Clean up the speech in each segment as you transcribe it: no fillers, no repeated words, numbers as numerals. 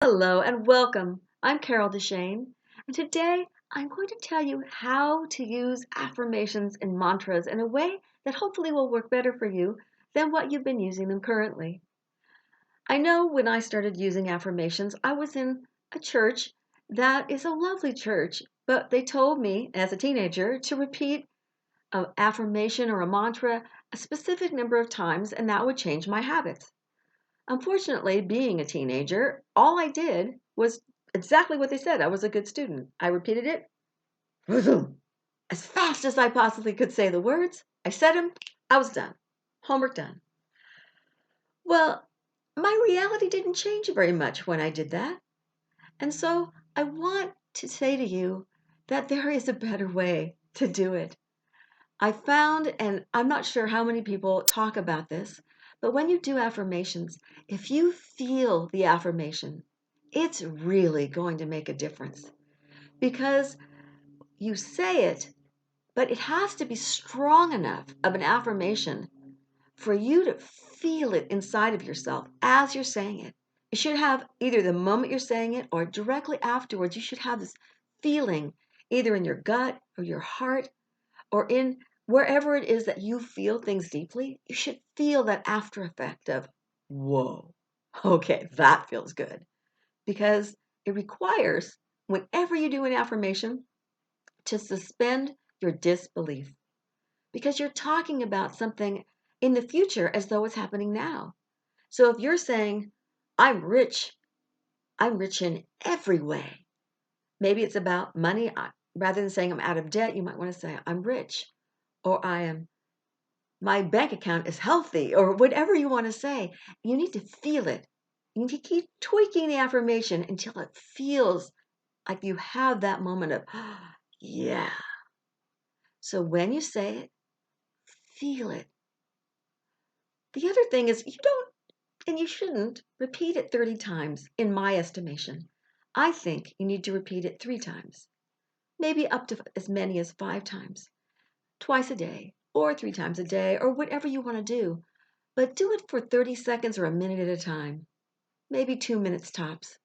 Hello and welcome. I'm Carol DeChaine, and today I'm going to tell you how to use affirmations and mantras in a way that hopefully will work better for you than what you've been using them currently. I know when I started using affirmations, I was in a church that is a lovely church, but they told me as a teenager to repeat an affirmation or a mantra a specific number of times, and that would change my habits. Unfortunately, being a teenager, all I did was exactly what they said. I was a good student. I repeated it as fast as I possibly could say the words. I said them. I was done. Homework done. Well, my reality didn't change very much when I did that. And so I want to say to you that there is a better way to do it. I found, and I'm not sure how many people talk about this, but when you do affirmations, if you feel the affirmation, it's really going to make a difference because you say it, but it has to be strong enough of an affirmation for you to feel it inside of yourself as you're saying it. It should have either the moment you're saying it or directly afterwards, you should have this feeling either in your gut or your heart or in wherever it is that you feel things deeply, you should feel that after effect of, whoa, okay, that feels good. Because it requires, whenever you do an affirmation, to suspend your disbelief. Because you're talking about something in the future as though it's happening now. So if you're saying, I'm rich, I'm rich in every way. Maybe it's about money. Rather than saying I'm out of debt, you might want to say I'm rich or I am my bank account is healthy or whatever you want to say. You need to feel it. You need to keep tweaking the affirmation until it feels like you have that moment of, yeah. So when you say it, feel it. The other thing is you don't, and you shouldn't, repeat it 30 times, in my estimation. I think you need to repeat it 3 times, maybe up to as many as 5 times, twice a day, or 3 times a day, or whatever you want to do. But do it for 30 seconds or a minute at a time, maybe 2 minutes tops,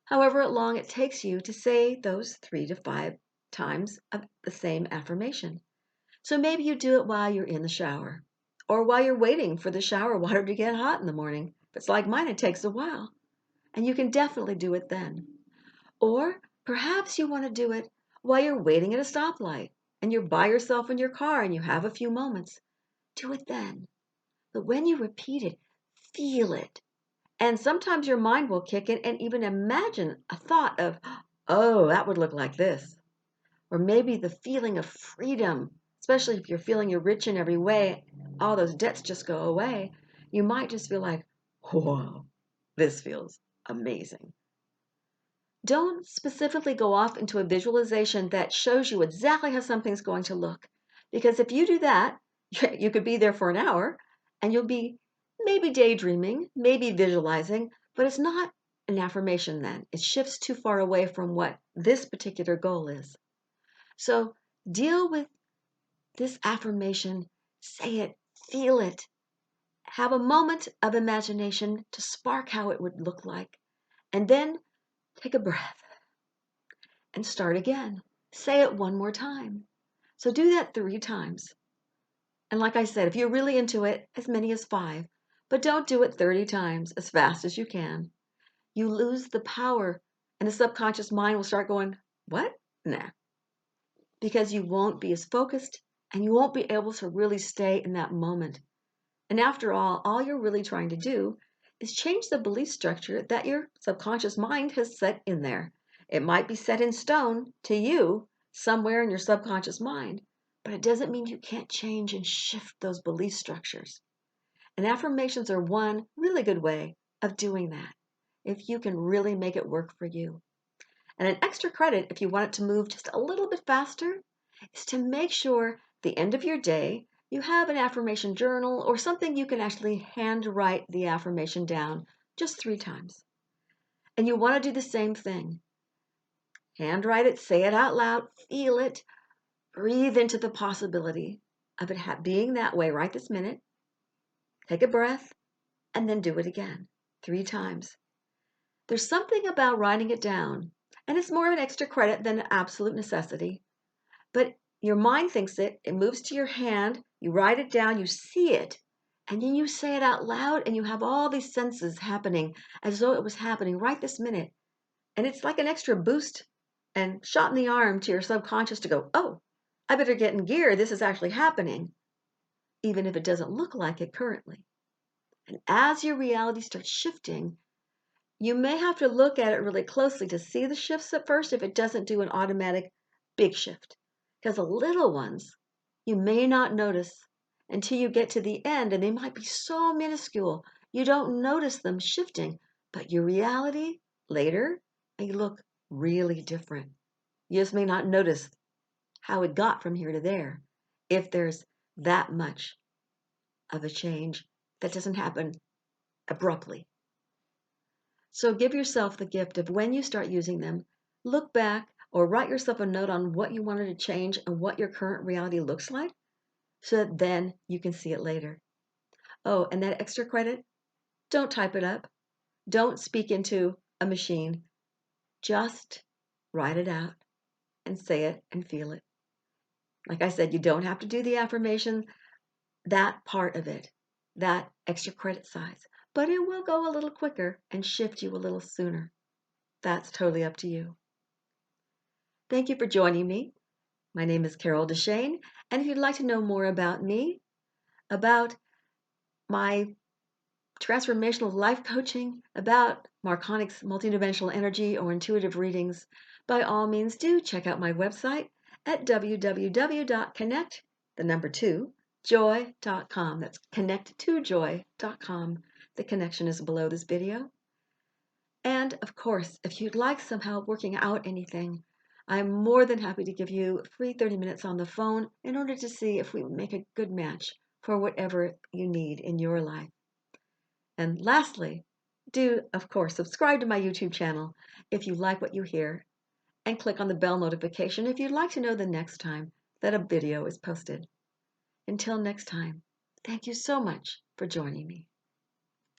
however long it takes you to say those 3 to 5 times of the same affirmation. So maybe you do it while you're in the shower, or while you're waiting for the shower water to get hot in the morning. If it's like mine, it takes a while, and you can definitely do it then. Or perhaps you want to do it while you're waiting at a stoplight, and you're by yourself in your car and you have a few moments. Do it then. But when you repeat it, feel it. And sometimes your mind will kick in and even imagine a thought of, oh, that would look like this. Or maybe the feeling of freedom, especially if you're feeling you're rich in every way, all those debts just go away. You might just feel like, whoa, this feels amazing. Don't specifically go off into a visualization that shows you exactly how something's going to look. Because if you do that, you could be there for an hour and you'll be maybe daydreaming, maybe visualizing, but it's not an affirmation then. It shifts too far away from what this particular goal is. So deal with this affirmation, say it, feel it, have a moment of imagination to spark how it would look like, and then take a breath and start again. Say it one more time. So do that 3 times. And like I said, if you're really into it, as many as 5. But don't do it 30 times as fast as you can. You lose the power, and the subconscious mind will start going, what? Nah. Because you won't be as focused and you won't be able to really stay in that moment. And after all you're really trying to do is change the belief structure that your subconscious mind has set in there. It might be set in stone to you somewhere in your subconscious mind, but it doesn't mean you can't change and shift those belief structures. And affirmations are one really good way of doing that if you can really make it work for you. And an extra credit, if you want it to move just a little bit faster, is to make sure the end of your day you have an affirmation journal or something you can actually hand write the affirmation down just 3 times. And you want to do the same thing. Handwrite it, say it out loud, feel it, breathe into the possibility of it being that way right this minute. Take a breath and then do it again 3 times. There's something about writing it down, and it's more of an extra credit than an absolute necessity. But your mind thinks it moves to your hand, you write it down, you see it, and then you say it out loud, and you have all these senses happening as though it was happening right this minute. And it's like an extra boost and shot in the arm to your subconscious to go, oh, I better get in gear. This is actually happening, even if it doesn't look like it currently. And as your reality starts shifting, you may have to look at it really closely to see the shifts at first if it doesn't do an automatic big shift. Because the little ones you may not notice until you get to the end, and they might be so minuscule you don't notice them shifting, but your reality later may look really different. You just may not notice how it got from here to there if there's that much of a change that doesn't happen abruptly. So give yourself the gift of when you start using them, look back or write yourself a note on what you wanted to change and what your current reality looks like so that then you can see it later. Oh, and that extra credit, don't type it up. Don't speak into a machine. Just write it out and say it and feel it. Like I said, you don't have to do the affirmation, that part of it, that extra credit size, but it will go a little quicker and shift you a little sooner. That's totally up to you. Thank you for joining me. My name is Carol DeChaine, and if you'd like to know more about me, about my transformational life coaching, about Marconic's multidimensional energy or intuitive readings, by all means do check out my website at www.connect2joy.com. That's connect2joy.com. The connection is below this video. And of course, if you'd like some help working out anything, I'm more than happy to give you free 30 minutes on the phone in order to see if we would make a good match for whatever you need in your life. And lastly, do, of course, subscribe to my YouTube channel if you like what you hear, and click on the bell notification if you'd like to know the next time that a video is posted. Until next time, thank you so much for joining me.